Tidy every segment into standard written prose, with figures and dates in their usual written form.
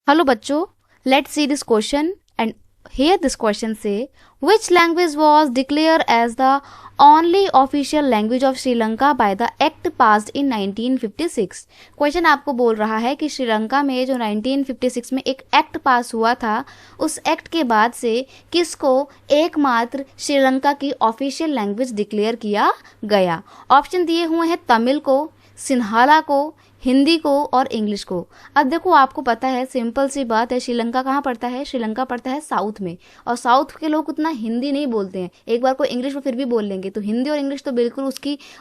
Hello बच्चों, let's see this question and here this question से which language was declared as the only official language of Sri Lanka by the act passed in 1956। Question आपको बोल रहा है कि श्रीलंका में जो 1956 में एक एक्ट पास हुआ था, उस एक्ट के बाद से किसको एकमात्र श्रीलंका की ऑफिशियल लैंग्वेज डिक्लेयर किया गया। ऑप्शन दिए हुए हैं तमिल को, सिन्हाला को, हिंदी को और इंग्लिश को। अब देखो, आपको पता है, सिंपल सी बात है, श्रीलंका कहाँ पड़ता है? श्रीलंका पड़ता है साउथ में, और साउथ के लोग उतना हिंदी नहीं बोलते हैं। एक बार को इंग्लिश में फिर भी बोल लेंगे, तो हिंदी और इंग्लिश तो बिल्कुल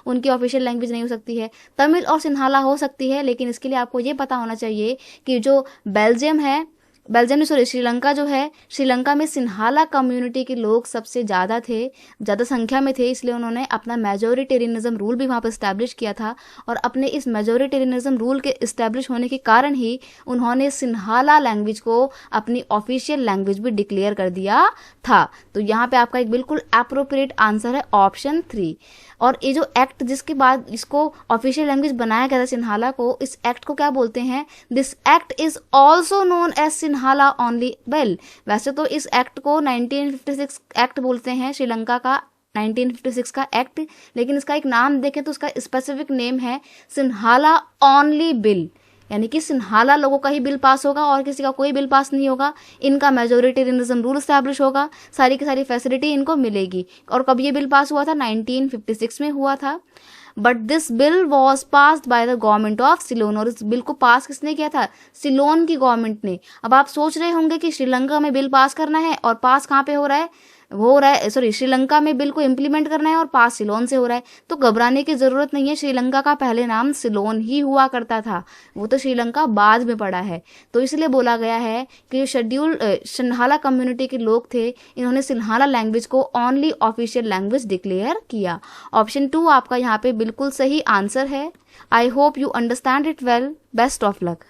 उनकी ऑफिशियल लैंग्वेज नहीं हो सकती है। तमिल और सिन्हाला हो सकती है, लेकिन इसके लिए आपको ये पता होना चाहिए कि जो श्रीलंका जो है, श्रीलंका में सिन्हाला कम्युनिटी के लोग सबसे ज़्यादा संख्या में थे, इसलिए उन्होंने अपना मेजोरिटेरियनिज्म रूल भी वहाँ पर इस्टेब्लिश किया था। और अपने इस मेजोरिटेरियनिज्म रूल के इस्टेब्लिश होने के कारण ही उन्होंने सिन्हाला लैंग्वेज को अपनी ऑफिशियल लैंग्वेज भी डिक्लेयर कर दिया था। तो यहाँ पे आपका एक बिल्कुल एप्रोप्रिएट आंसर है ऑप्शन 3। और ये जो एक्ट जिसके बाद इसको ऑफिशियल लैंग्वेज बनाया गया था सिन्हाला को, इस एक्ट को क्या बोलते हैं? This act is also known as Sinhala only bell. वैसे तो इस एक्ट को 1956 एक्ट बोलते हैं, श्रीलंका का 1956 का एक्ट, लेकिन इसका एक नाम देखें तो इसका स्पेसिफिक नेम है सिन्हाला ओनली बिल, यानी कि सिन्हाला लोगों का ही बिल पास होगा और किसी का कोई बिल पास नहीं होगा। इनका मेजोरिटेरियनिज्म रूल एस्टैब्लिश होगा, सारी की सारी फैसिलिटी इनको मिलेगी। और कब ये बिल पास हुआ था? 1956 में हुआ था। But this bill was passed by the government of Ceylon. और इस बिल को पास किसने किया था? सिलोन की गवर्नमेंट ने। अब आप सोच रहे होंगे कि श्रीलंका में बिल पास करना है और पास कहाँ पे हो रहा है? श्रीलंका में बिल को इम्प्लीमेंट करना है और पास सिलोन से हो रहा है। तो घबराने की जरूरत नहीं है, श्रीलंका का पहले नाम सिलोन ही हुआ करता था, वो तो श्रीलंका बाद में पड़ा है। तो इसलिए बोला गया है कि जो सिन्हाला कम्युनिटी के लोग थे, इन्होंने सिन्हाला लैंग्वेज को ओनली ऑफिशियल लैंग्वेज डिक्लेयर किया। ऑप्शन 2 आपका यहाँ पे बिल्कुल सही आंसर है। I hope you understand it well. Best of luck.